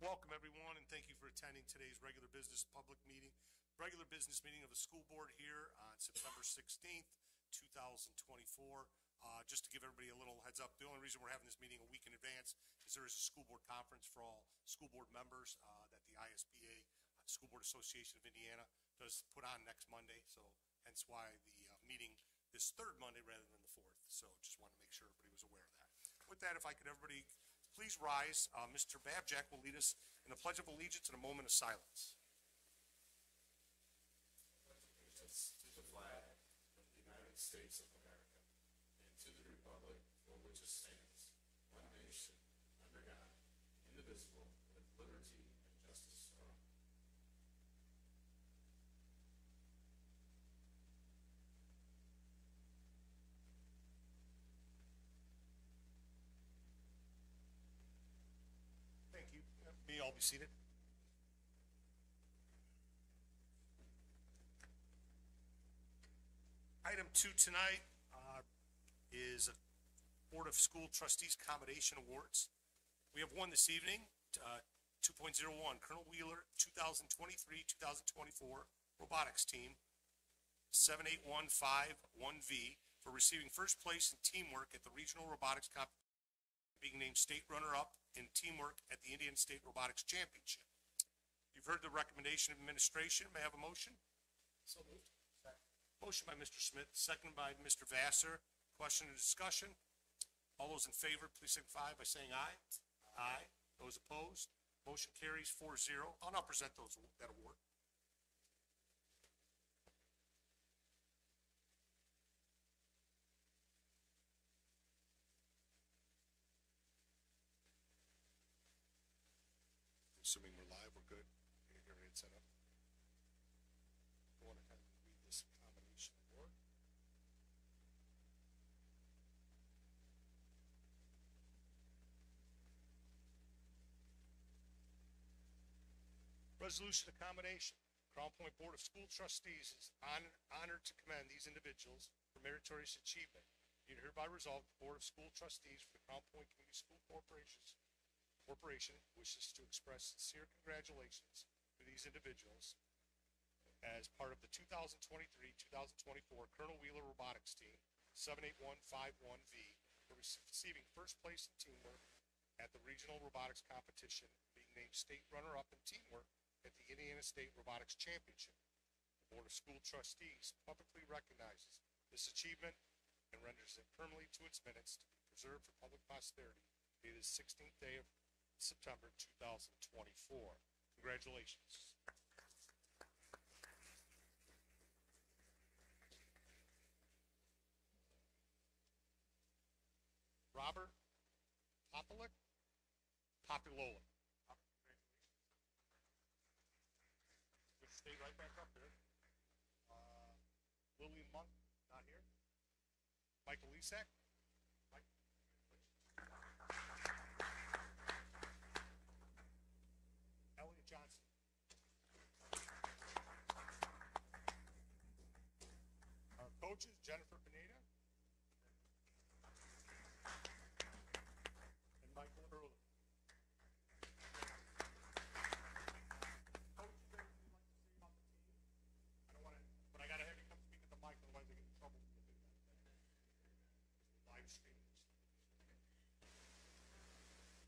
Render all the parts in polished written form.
Welcome, everyone, and thank you for attending today's regular business meeting of the school board here on September 16th, 2024. Just to give everybody a little heads up, the only reason we're having this meeting a week in advance is there is a school board conference for all school board members that the ISBA, School Board Association of Indiana, does put on next Monday. So hence why the meeting this third Monday rather than the fourth. So just want to make sure everybody was aware of that. With that, if I could, everybody, please rise. Mr. Babjack will lead us in the Pledge of Allegiance in a moment of silence. Allegiance to the flag of the United States of America and to the republic for which it stands, one nation, under God, indivisible, with liberty and justice for all. Thank you. May you all be seated. Item 2 tonight is a Board of School Trustees Accommodation Awards. We have one this evening, 2.01, Colonel Wheeler 2023-2024 Robotics Team, 78151V, for receiving first place in teamwork at the Regional Robotics Competition, being named state runner-up in teamwork at the Indiana State Robotics Championship. You've heard the recommendation of administration. May I have a motion? So moved. Motion by Mr. Smith, seconded by Mr. Vassar. Question or discussion? All those in favor, please signify by saying aye. Aye. Those opposed? Motion carries 4-0. I'll now present that award. Assuming we're live, we're good. Everything set up. Go on ahead and read this accommodation award. Resolution accommodation. Crown Point Board of School Trustees is honored to commend these individuals for meritorious achievement. Be it hereby resolved, the Board of School Trustees for the Crown Point Community School Corporation wishes to express sincere congratulations to these individuals as part of the 2023-2024 Colonel Wheeler Robotics Team, 78151V, for receiving first place in teamwork at the Regional Robotics Competition, being named state runner-up in teamwork at the Indiana State Robotics Championship. The Board of School Trustees publicly recognizes this achievement and renders it permanently to its minutes to be preserved for public posterity dated the 16th day of September 2024. Congratulations. Robert Populola. Good, stay right back up there. Lillian Monk, not here. Michael Lisak. Mike. Elliot Johnson. Our coaches, Jennifer Pineda and Michael Early. Coach, is there anything you'd like to say about the team? I don't want to, but I got to have you come speak at the mic, otherwise I get in trouble. Live stream.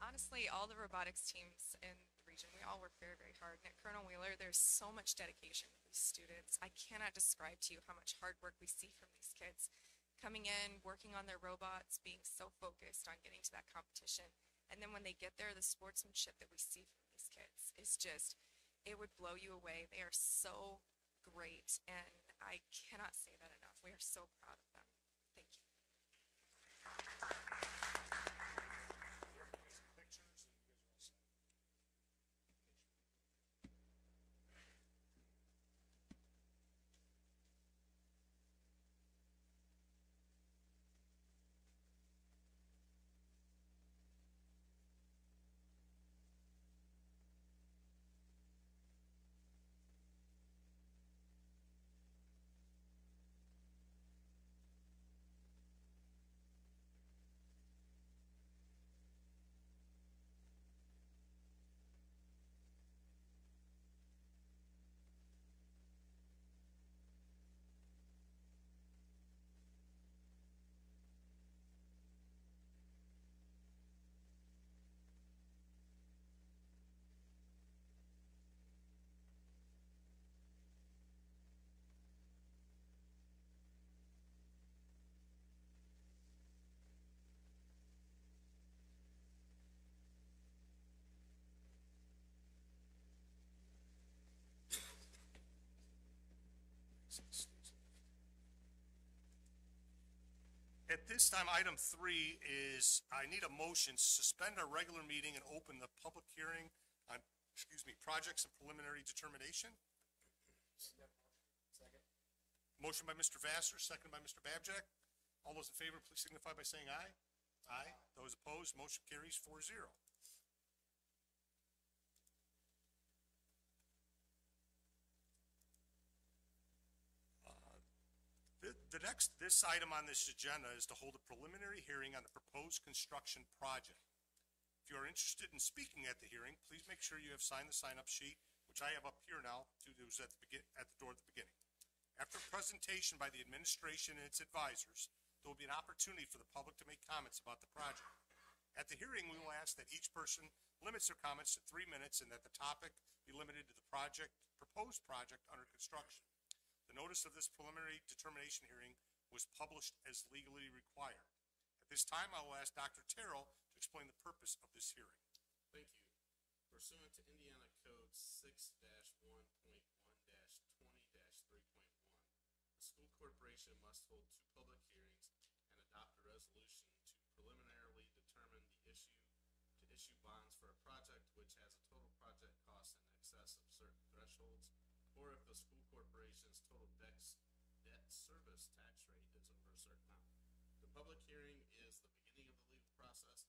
Honestly, all the robotics teams in the region, we all work very, very hard. And at Colonel Wheeler, there's so much dedication with these students. I cannot describe to you how much hard work we see from these kids. Coming in, working on their robots, being so focused on getting to that competition. And then when they get there, the sportsmanship that we see from these kids is just, it would blow you away. They are so great, and I cannot say that enough. We are so proud of them. Thank you. At this time, item 3 is I need a motion to suspend our regular meeting and open the public hearing on, projects and preliminary determination. Second. Motion by Mr. Vassar, second by Mr. Babjack. All those in favor, please signify by saying aye. Aye. Those opposed, motion carries 4-0. This item on this agenda is to hold a preliminary hearing on the proposed construction project. If you are interested in speaking at the hearing, please make sure you have signed the sign-up sheet, which I have up here now. It was at the door at the beginning. After a presentation by the administration and its advisors, there will be an opportunity for the public to make comments about the project. At the hearing, we will ask that each person limits their comments to 3 minutes and that the topic be limited to the proposed project under construction. The notice of this preliminary determination hearing was published as legally required. At this time, I will ask Dr. Terrell to explain the purpose of this hearing. Thank you. Pursuant to Indiana Code 6-1.1-20-3.1, the school corporation must hold 2 public hearings and adopt a resolution to preliminarily determine the issue bonds for a project which has a total project cost in excess of certain thresholds, or if the school corporation's total debt service tax rate is over a certain amount. The public hearing is the beginning of the legal process.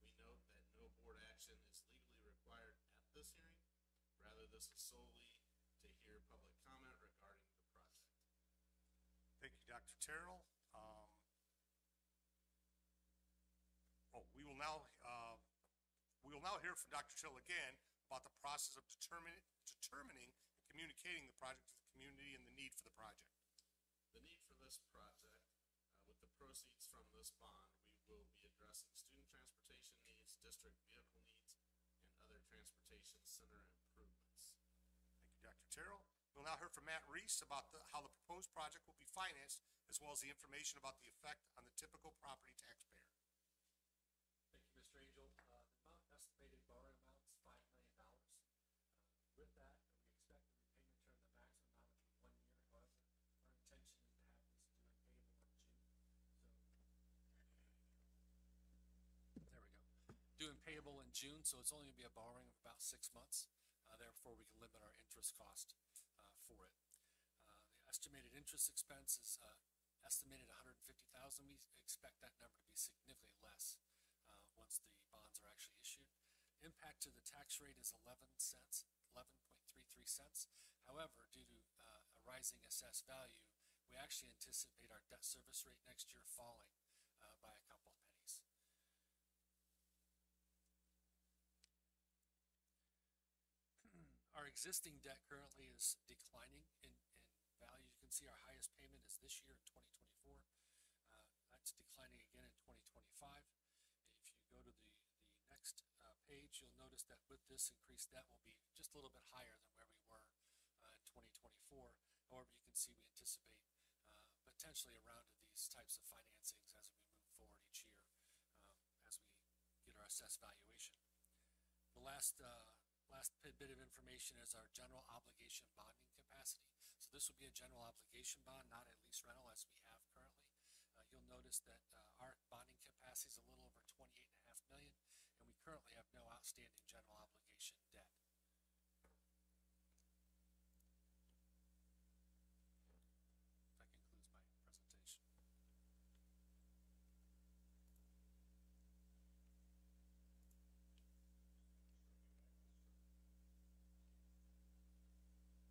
We note that no board action is legally required at this hearing. Rather, this is solely to hear public comment regarding the project. Thank you, Dr. Terrell. We will now hear from Dr. Terrell again about the process of determining and communicating the project to the community and the need for the project. The need for this project, with the proceeds from this bond, we will be addressing student transportation needs, district vehicle needs, and other transportation center improvements. Thank you, Dr. Terrell. We'll now hear from Matt Reese about how the proposed project will be financed, as well as the information about the effect on the typical property taxpayer. Thank you, Mr. Angel. The estimated borrowing amount is $5 million. With that, we expect the repayment term, the maximum amount would be 1 year. However, our intention is to have this due and payable in June. So due and payable in June, so it's only going to be a borrowing of about 6 months. Therefore, we can limit our interest cost for it. The estimated interest expense is estimated $150,000. We expect that number to be significantly less once the bonds are actually issued. Impact to the tax rate is 11 cents, 11.33 cents. However, due to a rising assessed value, we actually anticipate our debt service rate next year falling by a couple of pennies. Our existing debt currently is declining in value. You can see our highest payment is this year in 2024. That's declining again in 2025. If you go to the next page, you'll notice that with this increased debt will be just a little bit higher than where we were in 2024. However, you can see we anticipate potentially around to these types of financings as we move forward each year as we get our assessed valuation. The last bit of information is our general obligation bonding capacity. So this will be a general obligation bond, not a lease rental as we have currently. You'll notice that our bonding capacity is a little over $28.5 million, and we currently have no outstanding general obligation debt. That concludes my presentation. We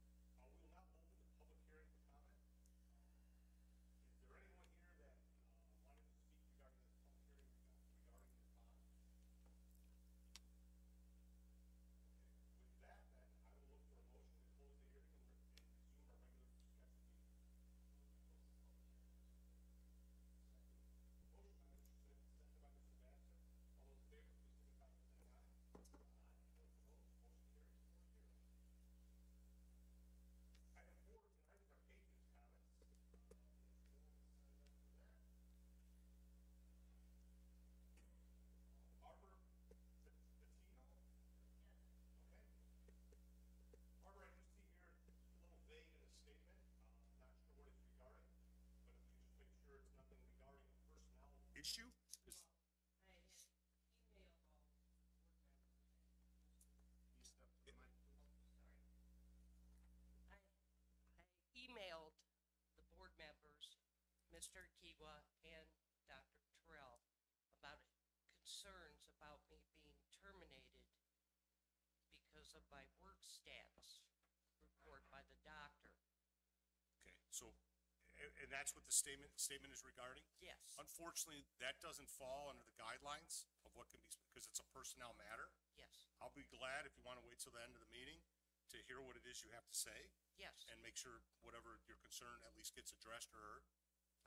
will now open the public hearing for comment. Is there anyone here that wanted to issue? 'Cause- I emailed the board members, Mr. Kiwa and Dr. Terrell, about concerns about me being terminated because of my work status report by the doctor. Okay, so, and that's what the statement is regarding? Yes, Unfortunately, that doesn't fall under the guidelines of what can be, because it's a personnel matter. yes, I'll be glad if you want to wait till the end of the meeting to hear what it is you have to say yes, and make sure whatever your concern at least gets addressed or heard,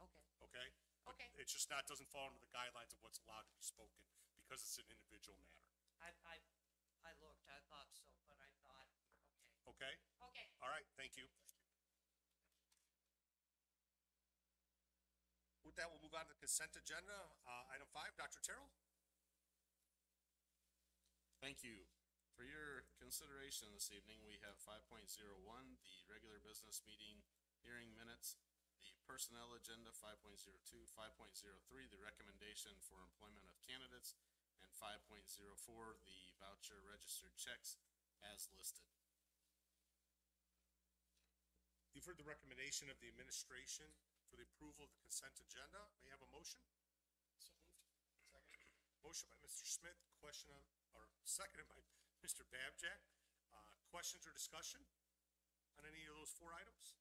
okay, okay? But Okay. it's just not, doesn't fall under the guidelines of what's allowed to be spoken because it's an individual matter, I looked, I thought so, but I thought, okay? okay. All right, thank you. With that, we'll move on to the consent agenda. Item 5, Dr. Terrell? Thank you. For your consideration this evening, we have 5.01, the regular business meeting hearing minutes, the personnel agenda 5.02, 5.03, the recommendation for employment of candidates, and 5.04, the voucher registered checks as listed. You've heard the recommendation of the administration for the approval of the consent agenda. May I have a motion? So moved. Second. Motion by Mr. Smith, question on, or seconded by Mr. Babjack. Questions or discussion on any of those 4 items?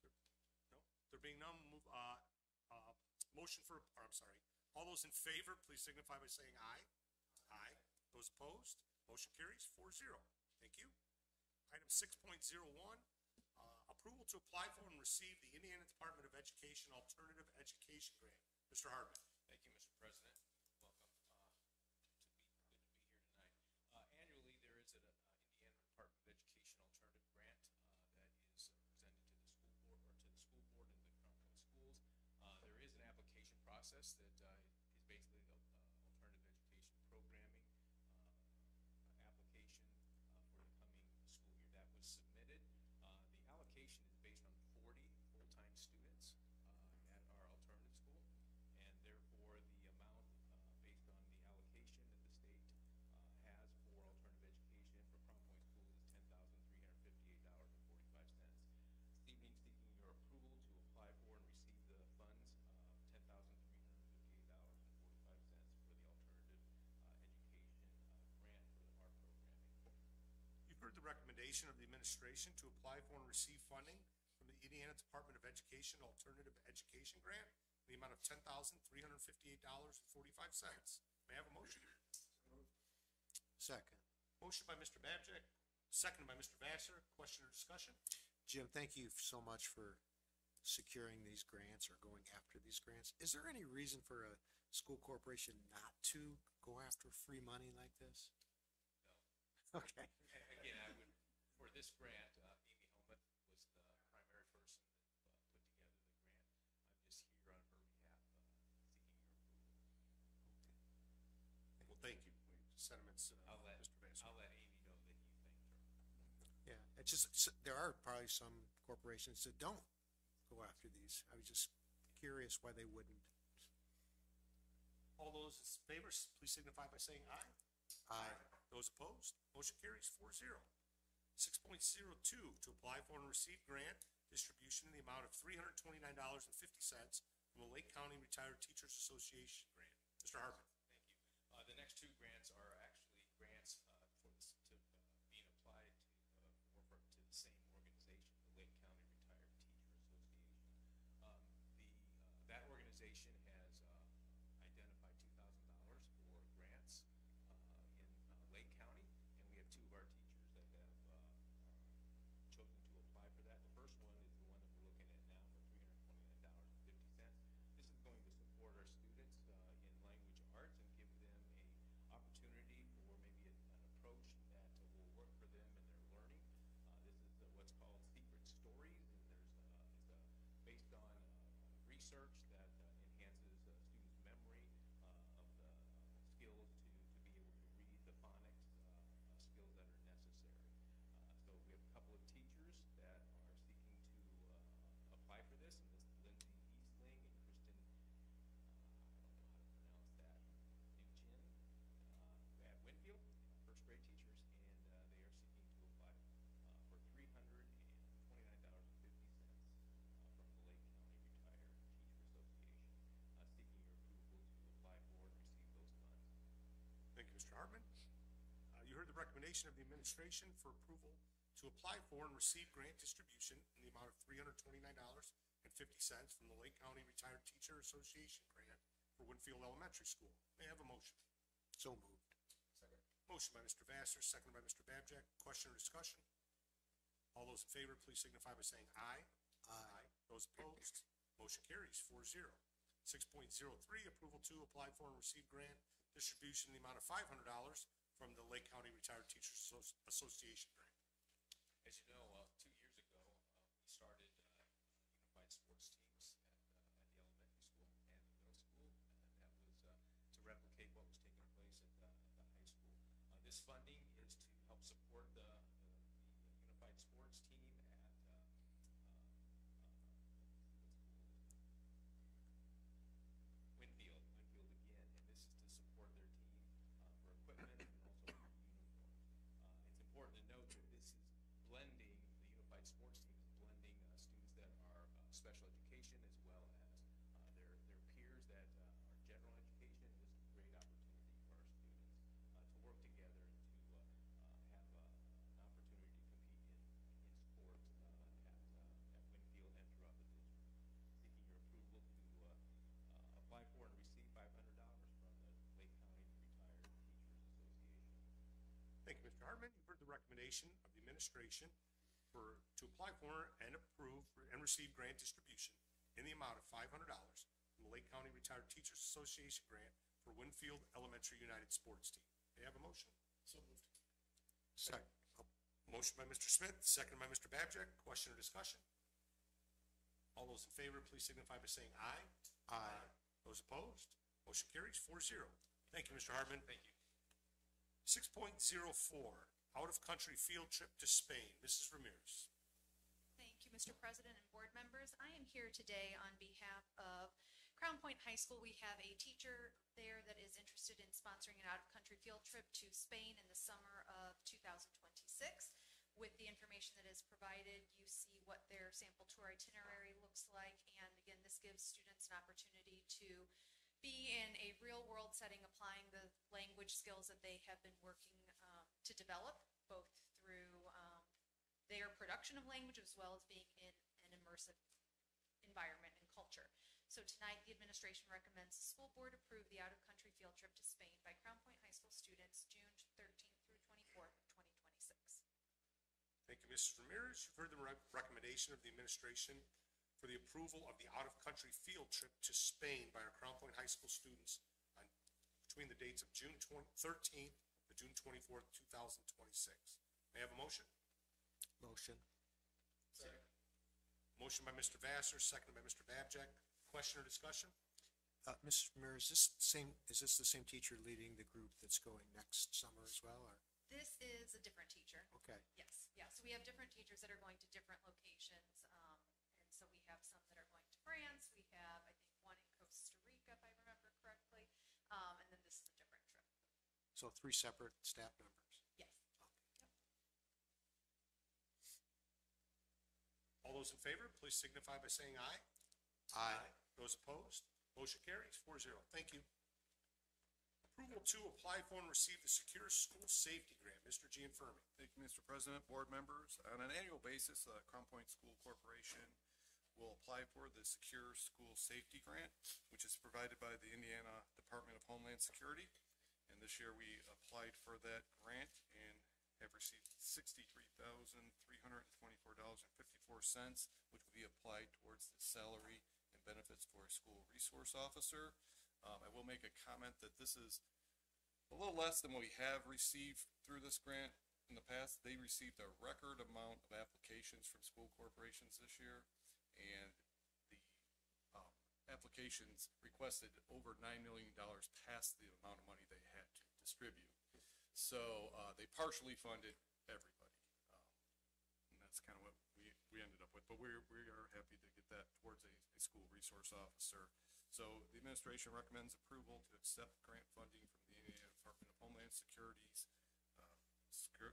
No? There being none, we'll move, motion for, or I'm sorry, all those in favor, please signify by saying aye. Aye. Those opposed, motion carries 4-0. Thank you. Item 6.01, approval to apply for and receive the Indiana Department of Education Alternative Education Grant. Mr. Hardman. Thank you, Mr. President. Welcome. Good to be here tonight. Annually, there is an Indiana Department of Education Alternative Grant that is presented to the school board or to the school board in the Crown Point schools. There is an application process that is basically the alternative education programming application for the coming school year. That was submitted. The allocation is based on 40 full-time students at our alternative school, and therefore the amount based on the allocation that the state has for alternative education for Crown Point schools is $10,358.45. This evening, seeking your approval to apply for and receive the funds of $10,358.45 for the alternative education grant for our programming. You've heard the recommendation of the administration to apply for and receive funding from the Indiana Department of Education Alternative Education Grant in the amount of $10,358.45. May I have a motion? Second. Motion by Mr. Babjack, seconded by Mr. Vassar. Question or discussion? Jim, thank you so much for securing these grants or going after these grants. Is there any reason for a school corporation not to go after free money like this? No. Okay. Again, I would, for this grant, Amy Helmuth was the primary person that put together the grant. I'm just here on her behalf, seeking your approval. Well, thank you. Sentiments, I'll let Mr. Vassar. Amy know that you thanked her. Yeah, it's just, there are probably some corporations that don't go after these. I was just curious why they wouldn't. All those in favor, please signify by saying aye. Aye. Those opposed, motion carries 4-0. 6.02, to apply for and receive grant distribution in the amount of $329.50 from the Lake County Retired Teachers Association grant. Mr. Hartman. Thank you. The next 2 grants are actually grants for this, being applied to the same organization, the Lake County Retired Teacher Association. That organization has identified $2,000 for grants in Lake County, and we have 2 of our teachers that have chosen to apply for that. The first one is the one that we're looking at now for $329.50. This is going to support our students in language arts and give them a opportunity for maybe an approach that will work for them in their learning. This is what's called secret stories, and it's based on research that enhances students' memory of the skills to be able to read the phonics skills that are necessary. So we have a couple of teachers that are seeking to apply for this, and this is Lindsay Eastling and Kristen recommendation of the administration for approval to apply for and receive grant distribution in the amount of $329.50 from the Lake County Retired Teacher Association grant for Winfield Elementary School. May I have a motion? So moved. Second. Motion by Mr. Vassar, seconded by Mr. Babjack. Question or discussion? All those in favor, please signify by saying aye. Aye. Those opposed, motion carries 4-0. 6.03, approval to apply for and receive grant distribution in the amount of $500 from the Lake County Retired Teachers Association grant. As you know, 2 years ago, we started unified sports teams at the elementary school and the middle school, and that was to replicate what was taking place at the high school. This funding is to help support the unified sports team at Winfield again, and this is to support their team for equipment and also for uniforms. It's important to note that this is blending, the unified sports team is blending students that are special education as well as their peers that are general education. This is a great opportunity for our students to work together and to have an opportunity to compete in sports at Winfield and throughout the district. Seeking your approval to apply for and receive $500 from the Lake County Retired Teachers Association. Thank you, Mr. Hartman. You've heard the recommendation of the administration to apply for and approve and receive grant distribution in the amount of $500 from the Lake County Retired Teachers Association grant for Winfield Elementary United Sports Team. May I have a motion? So moved. Second. Motion by Mr. Smith, second by Mr. Babjack. Question or discussion? All those in favor, please signify by saying aye. Aye. Those opposed, motion carries 4-0. Thank you, Mr. Hartman. Thank you. 6.04, out-of-country field trip to Spain. Mrs. Ramirez. Thank you, Mr. President and board members. I am here today on behalf of Crown Point High School. We have a teacher there that is interested in sponsoring an out-of-country field trip to Spain in the summer of 2026. With the information that is provided, you see what their sample tour itinerary looks like. And again, this gives students an opportunity to be in a real-world setting, applying the language skills that they have been working to develop, both through their production of language as well as being in an immersive environment and culture. So tonight, the administration recommends the school board approve the out-of-country field trip to Spain by Crown Point High School students June 13th through 24th of 2026. Thank you, Mrs. Ramirez. You've heard the recommendation of the administration for the approval of the out-of-country field trip to Spain by our Crown Point High School students between the dates of June 13th to June 24th, 2026. May I have a motion? Motion. Second. Motion by Mr. Vassar, seconded by Mr. Babjack. Question or discussion? Mrs. Ramirez, is this the same teacher leading the group that's going next summer as well, or? This is a different teacher. Okay. Yes, yeah, so we have different teachers that are going to different locations, and so we have some that are going to France, we have, I think, one in Costa Rica, if I remember correctly, and then this is a different trip. So 3 separate staff members? Yes. Okay. All those in favor, please signify by saying aye. Aye. Those opposed, motion carries 4-0. Thank you. Approval to apply for and receive the Secure School Safety Grant. Mr. Gianfermi. Thank you, Mr. President, board members. On an annual basis, Crown Point School Corporation will apply for the Secure School Safety Grant, which is provided by the Indiana Department of Homeland Security. And this year we applied for that grant and have received $63,324.54, which will be applied towards the salary and benefits for a school resource officer. I will make a comment that this is a little less than what we have received through this grant in the past. They received a record amount of applications from school corporations this year, and the applications requested over $9 million past the amount of money they had to distribute. So they partially funded everybody, and that's kind of what we ended up with. But we are happy to get that towards a school resource officer. So the administration recommends approval to accept grant funding from the Indiana Department of Homeland Security's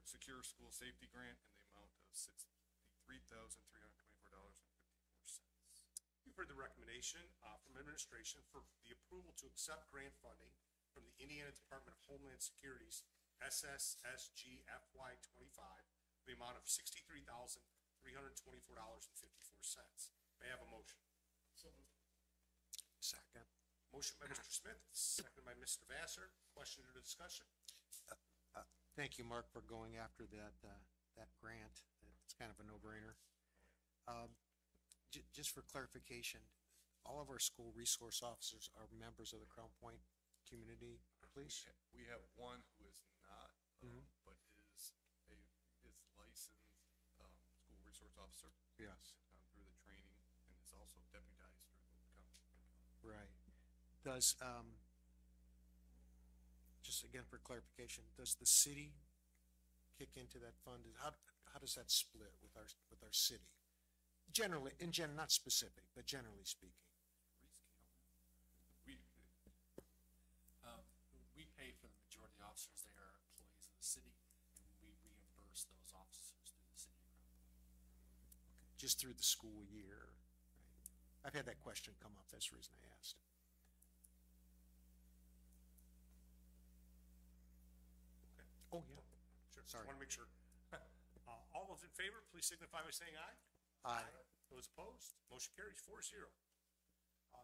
Secure School Safety Grant in the amount of $63,324.54. You've heard the recommendation from administration for the approval to accept grant funding from the Indiana Department of Homeland Security's CPCSC FY 25, the amount of $63,324.54. May I have a motion? Second. Motion by Mr. Smith, seconded by Mr. Vassar. Questions or discussion? Thank you, Mark, for going after that, that grant. It's kind of a no-brainer. Just for clarification, all of our school resource officers are members of the Crown Point community, please? We have one who is not, Mhm. but is licensed, school resource officer. Yes. Gone through the training and is also deputized through the county. Right. Does, just again for clarification, does the city kick into that fund? How does that split with our city? Generally, not specific, but generally speaking. We, We pay for the majority of the officers. They are employees of the city, and we reimburse those officers through the city of Crown Point. Just through the school year, right? I've had that question come up. That's the reason I asked. Okay. Oh, yeah. Sure. Sorry. Want to make sure. All those in favor, please signify by saying aye. Aye. Those opposed, motion carries 4-0.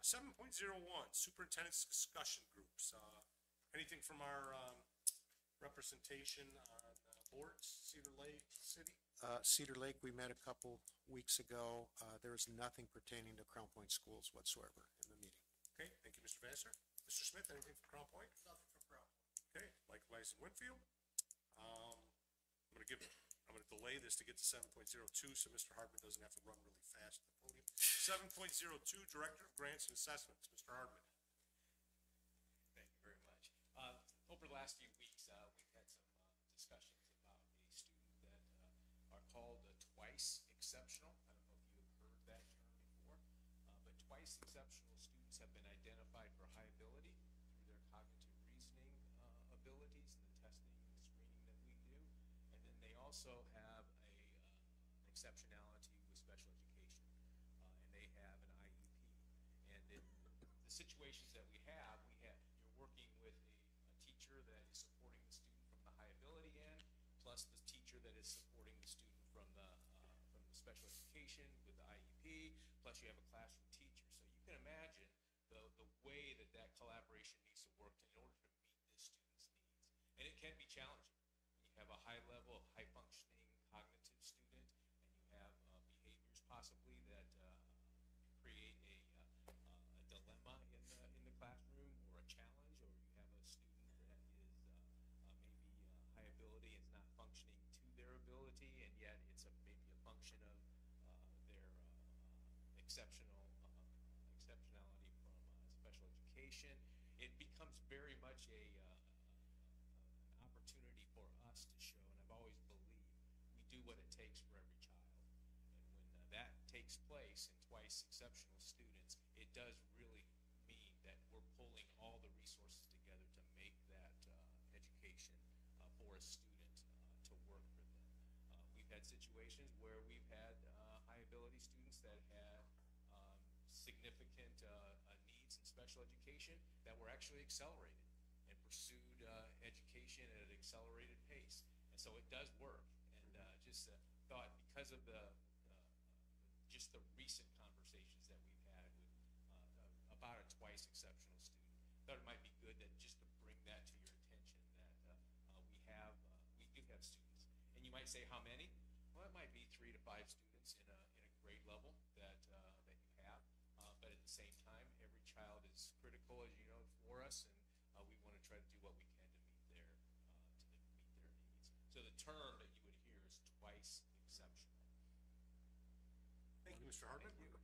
7.01, superintendent's discussion groups. Anything from our representation on boards, Cedar Lake City? Cedar Lake, we met a couple weeks ago. There is nothing pertaining to Crown Point schools whatsoever in the meeting. Okay, thank you, Mr. Vassar. Mr. Smith, anything from Crown Point? Nothing from Crown Point. Okay, likewise in Winfield. I'm gonna delay this to get to 7.02, so Mr. Hardman doesn't have to run really fast to the podium. 7.02, Director of Grants and Assessments, Mr. Hardman. Thank you very much. Over the last few weeks, we've had some discussions about a student that are called twice exceptional. I don't know if you have heard that term before, but twice exceptional students have been identified for high ability through their cognitive reasoning abilities and the testing and the screening that we do. And then they also have an exceptionality with special education, and they have an IEP. And in the situations that you're working with a teacher that is supporting the student from the high ability end, plus the teacher that is supporting the student from the special education with the IEP, plus you have a classroom teacher. So you can imagine the way that collaboration needs to work in order to meet the student's needs. And it can be challenging. You have a high level, high functioning cognitive student, and you have behaviors possibly that create a dilemma in the classroom or a challenge, or you have a student that is maybe high ability and is not functioning to their ability, and yet it's maybe a function of their exceptionality from special education. It becomes very much an opportunity for us to show, and I've always believed we do what it takes for every child. And when that takes place in twice exceptional students, it does really mean that we're pulling all the resources together to make that education for a student to work for them. We've had situations where we've had high ability students that had significant needs in special education that were actually accelerated and pursued education at an accelerated pace. And so it does work. And just thought because of just the recent conversations that we've had with about a twice exceptional student, thought it might be good that just to bring that to your attention that we do have students. And you might say, how many? Well, it might be 3 to 5 students in a grade level that you have. But at the same time, every child is critical, as you know, for us, and we want to try to do what we can to meet their needs. So the term that you would hear is twice exceptional. Thank you, Mr. Hardman. Thank you.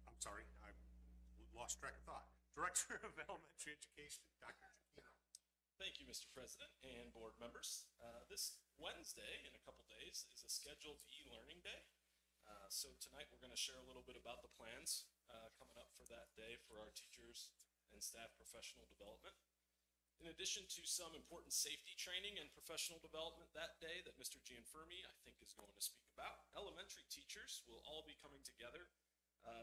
I'm sorry, I lost track of thought. Director of Elementary Education, Dr. Giacchino. Thank you, Mr. President and board members. This Wednesday, in a couple days, is a scheduled e-learning day. So tonight we're going to share a little bit about the plans coming up for that day for our teachers and staff professional development. In addition to some important safety training and professional development that day that Mr. Gianfermi, I think, is going to speak about, elementary teachers will all be coming together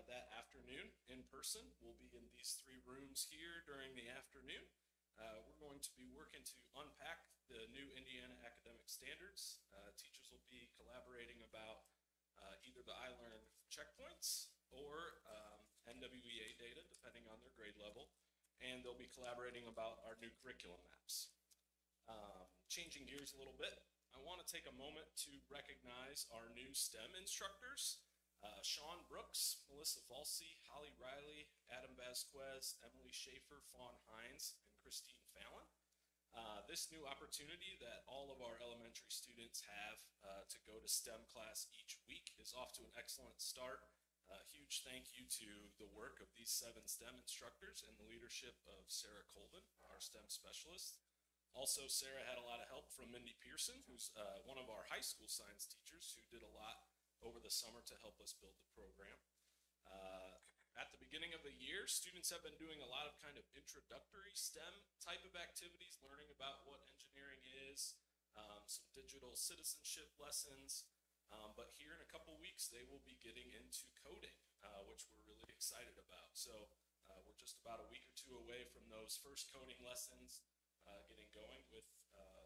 that afternoon in person. We'll be in these 3 rooms here during the afternoon. We're going to be working to unpack the new Indiana academic standards. Teachers will be collaborating about either the iLearn checkpoints or NWEA data, depending on their grade level. And they'll be collaborating about our new curriculum maps. Changing gears a little bit, I want to take a moment to recognize our new STEM instructors, Sean Brooks, Melissa Valsey, Holly Riley, Adam Vasquez, Emily Schaefer, Fawn Hines, and Christine Fallon. This new opportunity that all of our elementary students have to go to STEM class each week is off to an excellent start. Huge thank you to the work of these 7 STEM instructors and the leadership of Sarah Colvin, our STEM specialist. Also, Sarah had a lot of help from Mindy Pearson, who's one of our high school science teachers who did a lot over the summer to help us build the program. At the beginning of the year, students have been doing a lot of kind of introductory STEM type of activities, learning about what engineering is, some digital citizenship lessons. But here in a couple weeks, they will be getting into coding, which we're really excited about. So we're just about a week or 2 away from those first coding lessons getting going with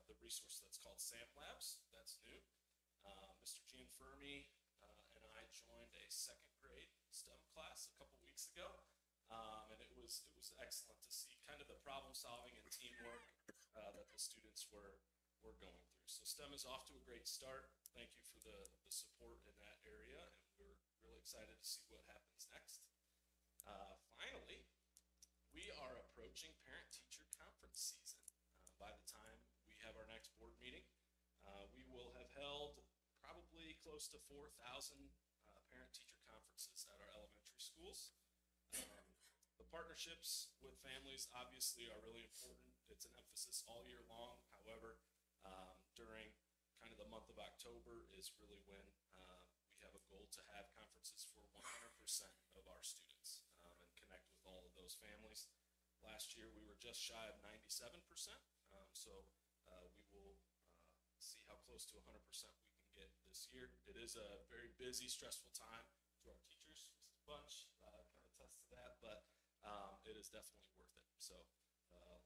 the resource that's called SAM Labs. That's new. Mr. Gianfermi and I joined a 2nd grade STEM class a couple weeks ago, and it was excellent to see kind of the problem solving and teamwork that the students were going through. So STEM is off to a great start. Thank you for the support in that area, and we're really excited to see what happens next. Finally, we are approaching parent-teacher conference season. By the time we have our next board meeting, we will have held probably close to 4,000 parent-teacher conferences at our elementary schools. The partnerships with families obviously are really important. It's an emphasis all year long. However, during kind of the month of October is really when we have a goal to have conferences for 100% of our students and connect with all of those families. Last year we were just shy of 97%, so we will see how close to 100% we can get this year. It is a very busy, stressful time to our teachers. Mrs. Bunch can attest to that, but it is definitely worth it. So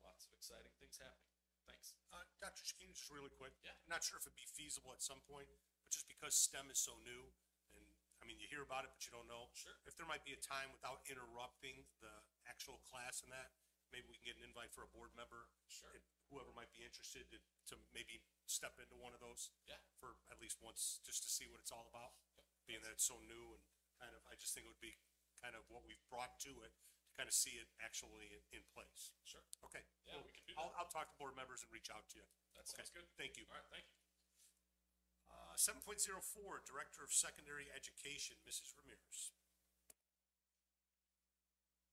lots of exciting things happening. Thanks. Dr. Shakina, just really quick. Yeah. I'm not sure if it'd be feasible at some point, but just because STEM is so new, and I mean, you hear about it, but you don't know. Sure. If there might be a time without interrupting the actual class and that, maybe we can get an invite for a board member. Sure. And whoever might be interested to maybe step into one of those. Yeah. For at least once, just to see what it's all about. Yep. Being that it's so new and kind of, I just think it would be kind of what we've brought to it, to kind of see it actually in place. Sure. Okay. Yeah, Well, we can do that. I'll talk to board members and reach out to you. That sounds good. Thank you. All right, thank you. 7.04, Director of Secondary Education, Mrs. Ramirez.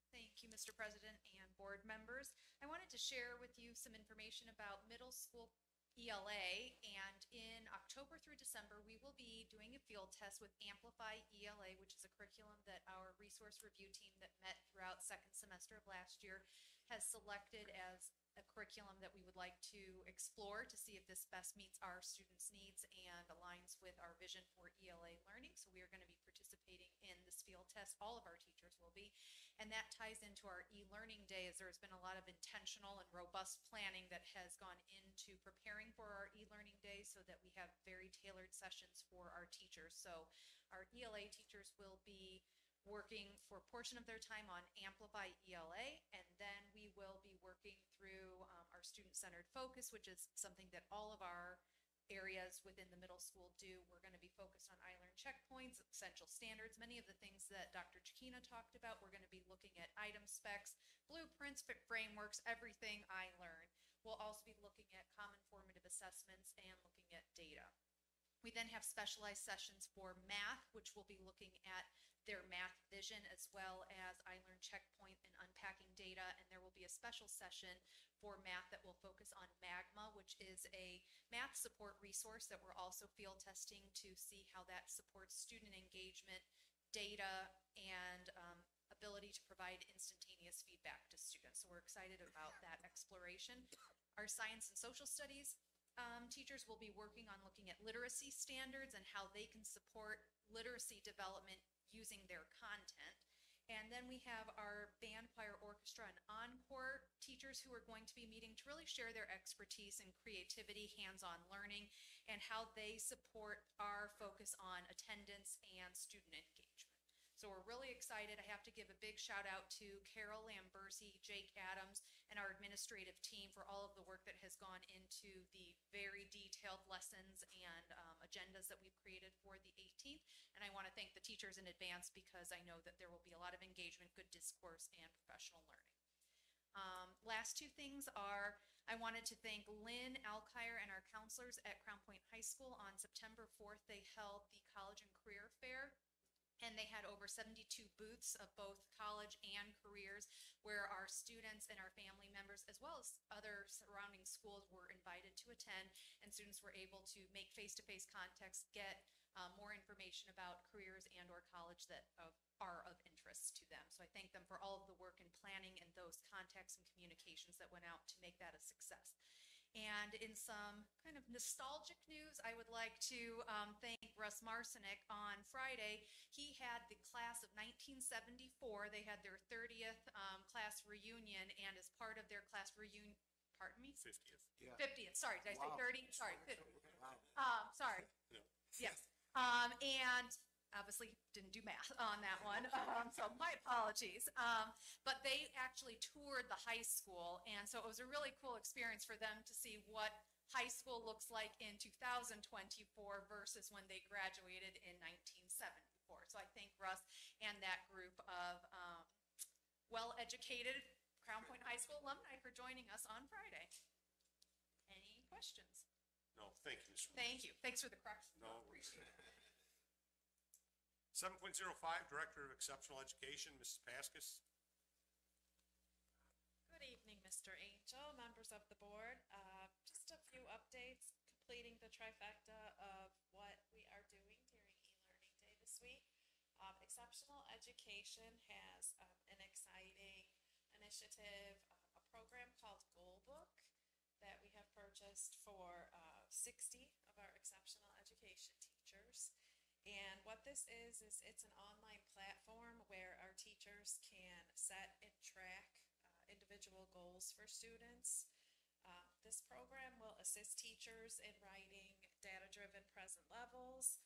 Thank you, Mr. President and board members. I wanted to share with you some information about middle school ELA, and in October through December, we will be doing a field test with Amplify ELA, which is a curriculum that our resource review team that met throughout 2nd semester of last year has selected as a curriculum that we would like to explore to see if this best meets our students' needs and aligns with our vision for ELA learning. So we are going to be participating in this field test. All of our teachers will be. And that ties into our e-learning day, as there's been a lot of intentional and robust planning that has gone into preparing for our e-learning day so that we have very tailored sessions for our teachers. So our ELA teachers will be working for a portion of their time on Amplify ELA, and then we will be working through our student-centered focus, which is something that all of our areas within the middle school do. We're going to be focused on iLearn checkpoints, essential standards, many of the things that Dr. Chiquina talked about. We're going to be looking at item specs, blueprints, frameworks, everything iLearn. We'll also be looking at common formative assessments and looking at data. We then have specialized sessions for math, which will be looking at their math vision as well as iLearn checkpoint and unpacking data. And there will be a special session for math that will focus on Magma, which is a math support resource that we're also field testing to see how that supports student engagement, data, and ability to provide instantaneous feedback to students. So we're excited about that exploration. Our science and social studies teachers will be working on looking at literacy standards and how they can support literacy development using their content. And then we have our band, choir, orchestra, and encore teachers who are going to be meeting to really share their expertise in creativity, hands-on learning, and how they support our focus on attendance and student engagement. So we're really excited. I have to give a big shout out to Carol Lamberzi, Jake Adams, and our administrative team for all of the work that has gone into the very detailed lessons and agendas that we've created for the 18th. And I want to thank the teachers in advance because I know that there will be a lot of engagement, good discourse, and professional learning. Last two things are, I wanted to thank Lynn Alkire and our counselors at Crown Point High School. On September 4th, they held the College and Career Fair. And they had over 72 booths of both college and careers where our students and our family members, as well as other surrounding schools, were invited to attend, and students were able to make face-to-face contacts, get more information about careers and or college that are of interest to them. So I thank them for all of the work in planning and those contacts and communications that went out to make that a success. And in some kind of nostalgic news, I would like to thank Russ Marcinek. On Friday, he had the class of 1974. They had their 30th class reunion, and as part of their class reunion, pardon me? 50th. Yeah. 50th, sorry, did I say 30? Sorry, 50. Wow. Sorry. No. Yes. And obviously didn't do math on that one, so my apologies. But they actually toured the high school, and so it was a really cool experience for them to see what high school looks like in 2024 versus when they graduated in 1974. So I thank Russ and that group of well-educated Crown Point High School alumni for joining us on Friday. Any questions? No, thank you, Mr. Thank you. Thanks for the correction. No. Appreciate it. 7.05, Director of Exceptional Education, Mrs. Paskus. Good evening, Mr. Angel, members of the board. Just a few updates, completing the trifecta of what we are doing during e-learning day this week. Exceptional Education has an exciting initiative, a program called Goal Book that we have purchased for 60 of our exceptional education teachers. And what this is it's an online platform where our teachers can set and track individual goals for students. This program will assist teachers in writing data-driven present levels.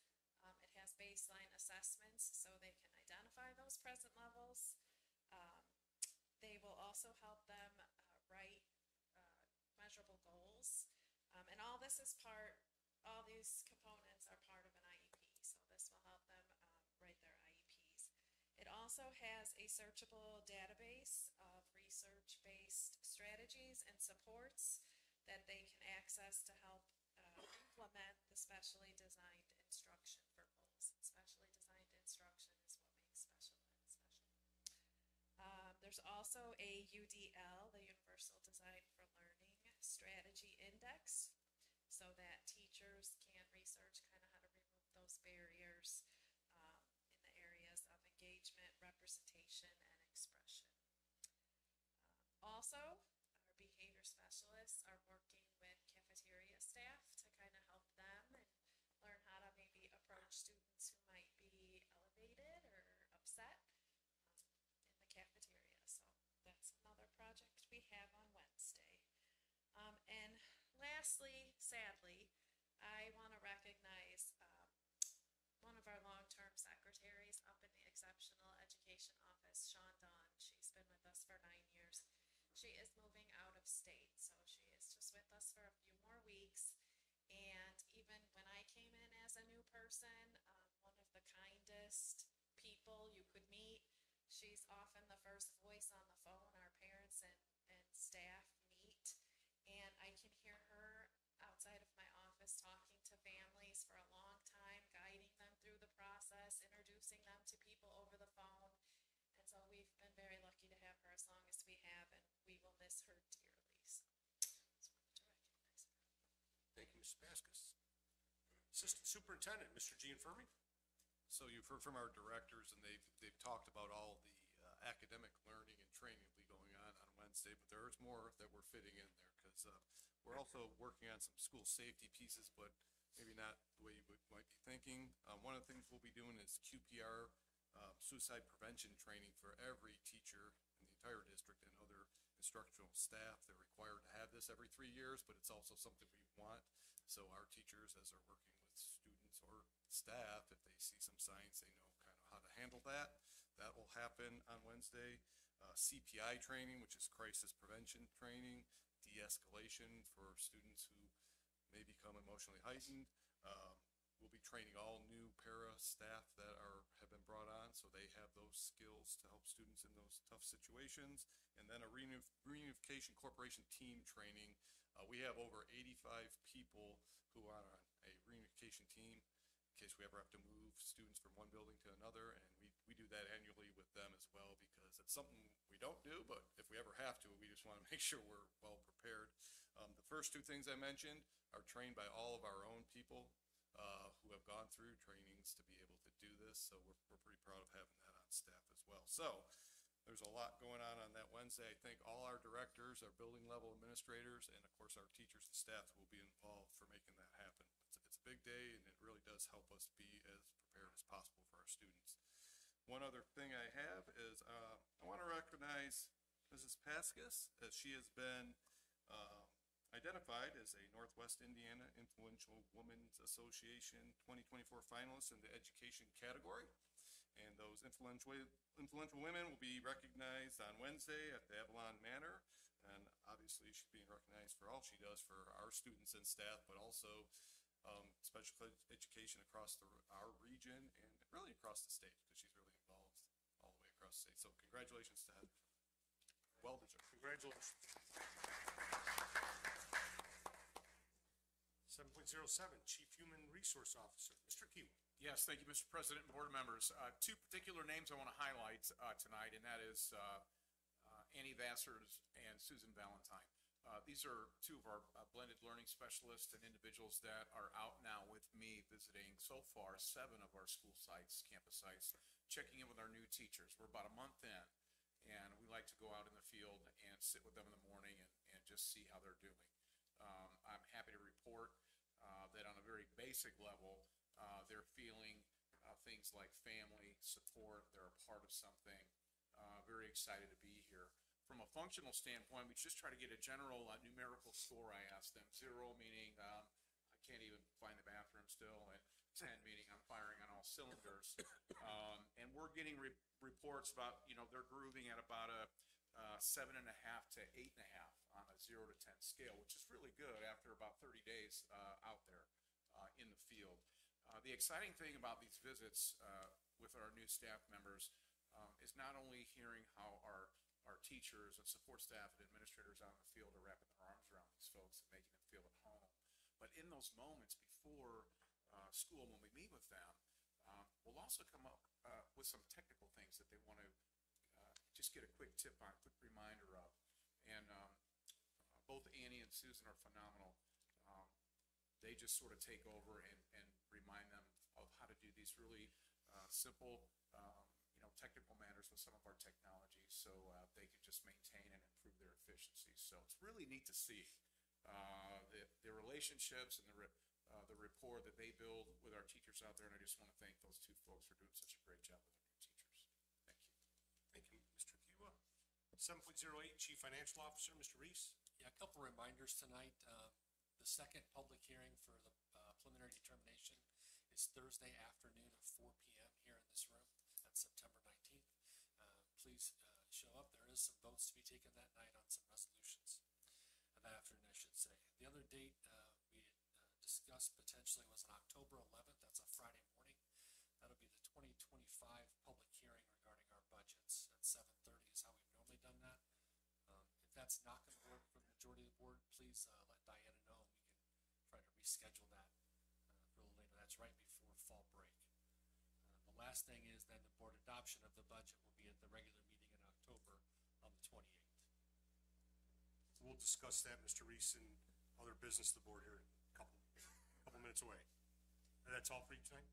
It has baseline assessments so they can identify those present levels. They will also help them write measurable goals. And all these components are part of an IEP. So this will help them write their IEPs. It also has a searchable database of research-based strategies and supports that they can access to help implement the specially designed instruction for goals. Specially designed instruction is what makes special ed special. There's also a UDL, the Universal Design for Learning Strategy Index, so that teachers can research kind of how to remove those barriers in the areas of engagement, representation, and expression. Also, our behavior specialists are working with cafeteria staff to kind of help them and learn how to maybe approach students who might be elevated or upset in the cafeteria. So that's another project we have on Wednesday. And lastly, sadly, I want to recognize one of our long-term secretaries up in the Exceptional Education Office, Shawn Dawn. She's been with us for 9 years. She is moving out of state, so she is just with us for a few more weeks. And even when I came in as a new person, one of the kindest people you could meet. She's often the first voice on the phone our parents and staff meet. And I can hear her outside of my office talking to families for a long time, guiding them through the process, introducing them to people over the phone. And so we've been very lucky to have her as long as we have, and we will miss her dearly. So just wanted to recognize her. Thank you, Mrs. Paskus. Assistant Superintendent, Mr. Gianfermi. So you've heard from our directors, and they've talked about all the academic learning and training will be going on Wednesday, but there's more that we're fitting in there, because we're also working on some school safety pieces, but maybe not the way you might be thinking. One of the things we'll be doing is QPR, suicide prevention training for every teacher in the entire district and other instructional staff. They're required to have this every 3 years, but it's also something we want. So our teachers, as they're working with students or staff, if they see some signs, they know kind of how to handle that. That will happen on Wednesday. CPI training, which is crisis prevention training, de-escalation for students who may become emotionally heightened. We'll be training all new para staff that have been brought on, so they have those skills to help students in those tough situations. And then a reunification corporation team training. We have over 85 people who are on a reunification team in case we ever have to move students from one building to another, and we do that annually with them as well, because it's something we don't do, but if we ever have to, we just want to make sure we're well prepared. The first two things I mentioned are trained by all of our own people who have gone through trainings to be able to do this, so we're pretty proud of having that on staff as well. So there's a lot going on that Wednesday. I think all our directors, our building level administrators, and of course our teachers and staff will be involved for making that happen. It's a big day, and it really does help us be as prepared as possible for our students. One other thing I have is I want to recognize Mrs. Paskus, as she has been identified as a Northwest Indiana Influential Women's Association 2024 finalist in the education category. And those influential women will be recognized on Wednesday at the Avalon Manor. And obviously she's being recognized for all she does for our students and staff, but also special education across our region and really across the state, because she's really involved all the way across the state. So congratulations to Heather. Well deserved. Congratulations. 7.07, Chief Human Resource Officer, Mr. Kiwa. Yes, thank you, Mr. President and board members. Two particular names I want to highlight tonight, and that is Annie Vassars and Susan Valentine. These are two of our blended learning specialists and individuals that are out now with me visiting so far 7 of our school sites, campus sites, checking in with our new teachers. We're about a month in, and we like to go out in the field and sit with them in the morning and just see how they're doing. I'm happy to report that on a very basic level, they're feeling things like family support, they're a part of something, very excited to be here. From a functional standpoint, we just try to get a general numerical score. I asked them. 0 meaning I can't even find the bathroom still, and 10 meaning I'm firing on all cylinders. And we're getting reports about, they're grooving at about a 7.5 to 8.5 on a 0 to 10 scale, which is really good after about 30 days out there in the field. The exciting thing about these visits with our new staff members is not only hearing how our teachers and support staff and administrators out in the field are wrapping their arms around these folks and making them feel at home, but in those moments before school, when we meet with them, we'll also come up with some technical things that they want to just get a quick tip on, quick reminder of. And both Annie and Susan are phenomenal. They just sort of take over and remind them of how to do these really simple, technical matters with some of our technologies, so they can just maintain and improve their efficiency. So it's really neat to see the relationships and the rapport that they build with our teachers out there, and I just want to thank those two folks for doing such a great job with our new teachers. Thank you. Thank you, Mr. Kiwa. 7.08, Chief Financial Officer, Mr. Reese. Yeah, a couple reminders tonight. The second public hearing for the preliminary determination is Thursday afternoon at 4 p.m. here in this room. That's September 19th. Please show up. There is some votes to be taken that night on some resolutions. That afternoon, I should say. The other date we discussed potentially was on October 11th. That's a Friday morning. That'll be the 2025 public hearing regarding our budgets at 7:30 is how we've normally done that. If that's not going to work for the majority of the board, please let Diana know. We can try to reschedule that a little later. That's right before fall break. The last thing is then the board adoption of the budget will be at the regular meeting in October on the 28th. We'll discuss that, Mr. Reese, and other business of the board here in a couple minutes away. And that's all for you tonight?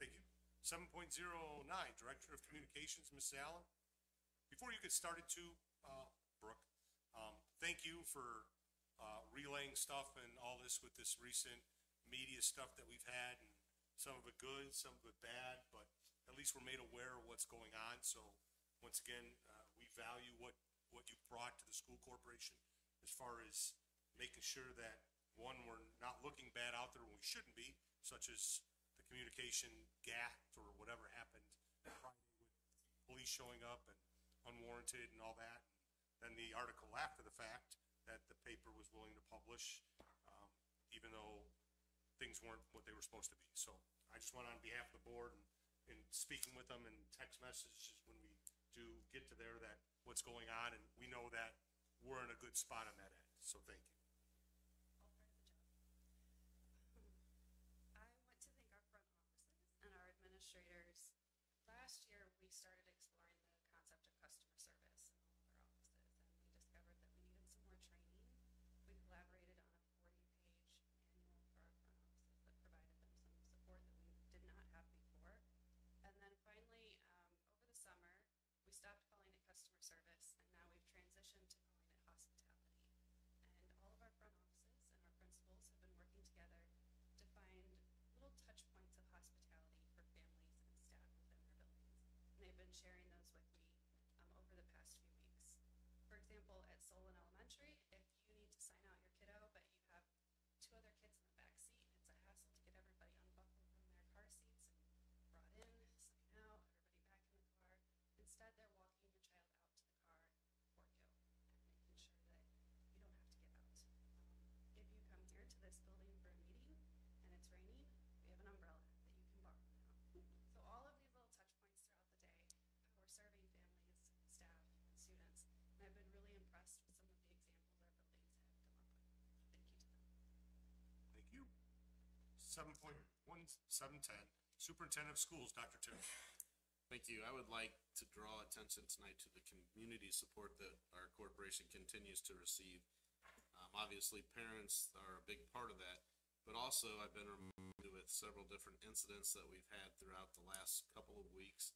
Thank you. 7.09, Director of Communications, Mrs. Allen. before you get started too, Brooke, thank you for relaying stuff and all this with this recent media stuff that we've had, and some of it good, some of it bad, but at least we're made aware of what's going on. So once again, we value what you brought to the school corporation as far as making sure that, one, we're not looking bad out there when we shouldn't be, such as the communication gap or whatever happened Friday with police showing up and unwarranted and all that. And then the article after the fact that the paper was willing to publish, even though things weren't what they were supposed to be. So I just want, on behalf of the board and speaking with them and text messages when we do get to there, that what's going on, and we know that we're in a good spot on that end. So thank you. I want to thank our front offices and our administrators. Last year, we started exploring the concept of customer service in all of our offices, and we discovered that we needed some more training. We collaborated on a 40-page manual for our front offices that provided them some support that we did not have before. And then finally, over the summer, we stopped calling it customer service, and now we've transitioned to calling it hospitality. And all of our front offices and our principals have been working together to find little touch points of hospitality for families and staff within their buildings. And they've been sharing those with me over the past few weeks. For example, at Solon Elementary, if you need to sign out your kiddo, but you have two other kids in the back seat, it's a hassle to get everybody unbuckled from their car seats and brought in, sign out, everybody back in the car. Instead, they're walking your child out to the car for you and making sure that you don't have to get out. If you come here to this building for a meeting and it's raining, we have an umbrella that you can borrow now. So all of these little touch points throughout the day, we're serving families, staff, and students. And I've been really impressed with some of the examples our buildings have come up with. Thank you to them. Thank you. 7.1710, Superintendent of Schools, Dr. Tim. Thank you. I would like to draw attention tonight to the community support that our corporation continues to receive. Obviously, parents are a big part of that, but also I've been reminded with several different incidents that we've had throughout the last couple of weeks,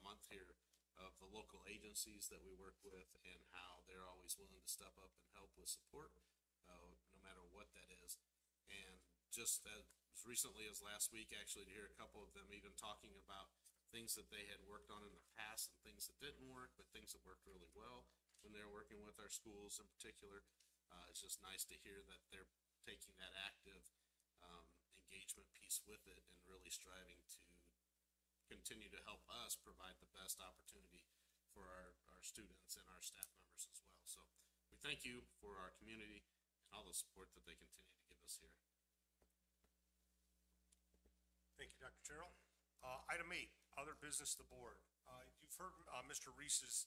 month here, of the local agencies that we work with and how they're always willing to step up and help with support, no matter what that is. And just as recently as last week, actually, to hear a couple of them even talking about things that they had worked on in the past and things that didn't work, but things that worked really well when they were working with our schools in particular. It's just nice to hear that they're taking that active engagement piece with it and really striving to continue to help us provide the best opportunity for our students and our staff members as well. So we thank you for our community and all the support that they continue to give us here. Thank you, Dr. Terrell. Item 8, other business of the board. You've heard Mr. Reese's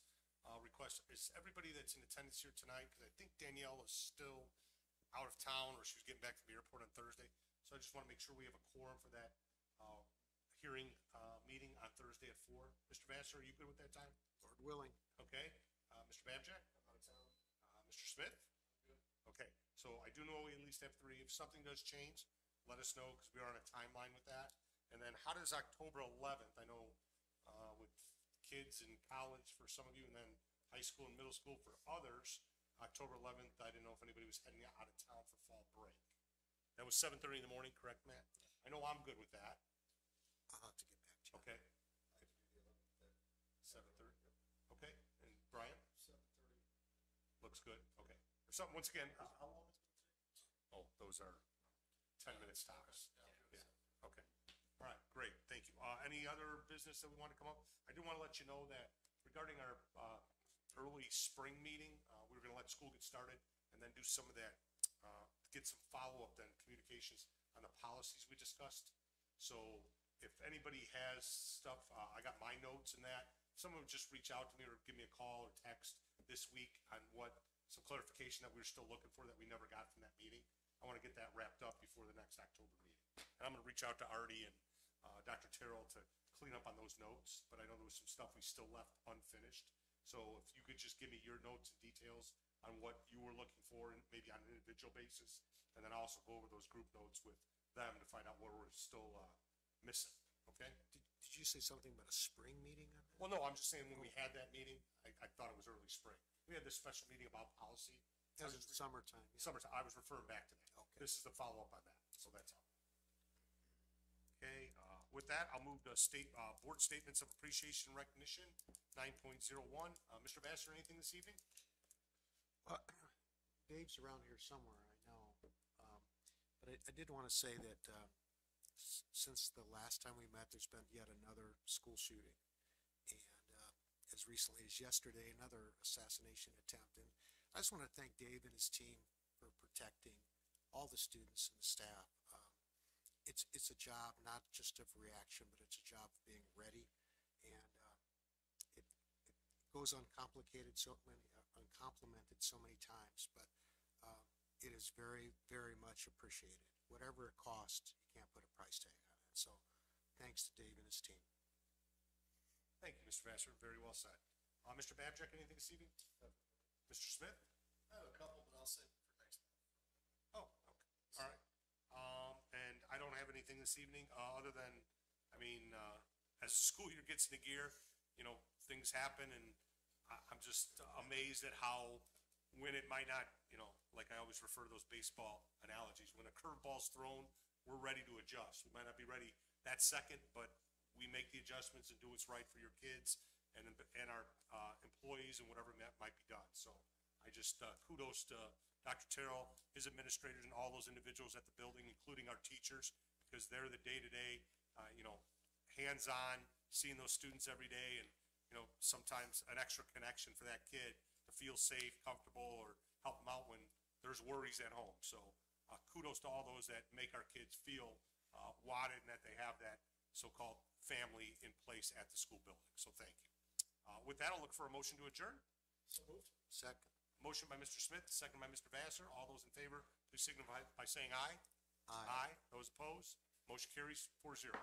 request. Is everybody that's in attendance here tonight? Because I think Danielle is still out of town, or she was getting back from the airport on Thursday. So I just want to make sure we have a quorum for that hearing meeting on Thursday at 4. Mr. Vassar, are you good with that time? Lord willing. Okay. Mr. Babjack? I'm out of town. Mr. Smith? Good. Okay. So I do know we at least have 3. If something does change, let us know, because we are on a timeline with that. And then how does October 11th, I know with kids in college for some of you, and then high school and middle school for others, October 11th, I didn't know if anybody was heading out of town for fall break. That was 7:30 in the morning, correct, Matt? I know I'm good with that. I'll have to get back to you. Okay. 7:30? Okay. And Brian? 7:30. Looks good. Okay. If something, once again, how long is it going to take? Oh, those are 10 minutes tops. Yeah. Okay. All right, great, thank you. Any other business that we want to come up? I do want to let you know that regarding our early spring meeting, we were going to let school get started and then do some of that, get some follow-up then communications on the policies we discussed. So if anybody has stuff, I got my notes and that. Someone would just reach out to me or give me a call or text this week on some clarification that we were still looking for that we never got from that meeting. I want to get that wrapped up before the next October meeting. And I'm going to reach out to Artie and Dr. Terrell to clean up on those notes, but I know there was some stuff we still left unfinished. So if you could just give me your notes and details on what you were looking for, and maybe on an individual basis, and then also go over those group notes with them to find out what we're still missing, okay? Did did you say something about a spring meeting on that? Well, no, I'm just saying when we had that meeting, I thought it was early spring. We had this special meeting about policy. That was in summertime. Yeah. Summertime, I was referring back to that. Okay. This is the follow-up on that, so that's all. Okay, with that, I'll move to board statements of appreciation and recognition, 9.01. Mr. Vassar, anything this evening? Dave's around here somewhere, I know. But I did want to say that since the last time we met, there's been yet another school shooting. And as recently as yesterday, another assassination attempt. And I just want to thank Dave and his team for protecting all the students and the staff. It's a job not just of reaction, but it's a job of being ready. And it goes uncomplicated uncomplimented so many times, but it is very, very much appreciated. Whatever it costs, you can't put a price tag on it. So thanks to Dave and his team. Thank you, Mr. Vassar. Very well said. Mr. Babjack, anything this evening? Mr. Smith? I have a couple, but I'll save it for next month. Oh, okay. All right. And I don't have anything this evening, other than, as the school year gets into gear, things happen, and I'm just amazed at how, when it might not, like I always refer to those baseball analogies, when a curveball's thrown, we're ready to adjust. We might not be ready that second, but we make the adjustments and do what's right for your kids and our employees and whatever might be done. So I just kudos to Dr. Terrell, his administrators, and all those individuals at the building, including our teachers, because they're the day-to-day, hands-on, seeing those students every day, and sometimes an extra connection for that kid to feel safe, comfortable, or help them out when there's worries at home. So kudos to all those that make our kids feel wanted and that they have that so-called family in place at the school building. So thank you. With that, I'll look for a motion to adjourn. So moved. Second. Motion by Mr. Smith, second by Mr. Vassar. All those in favor, please signify by saying aye. Aye. Those opposed, motion carries 4-0.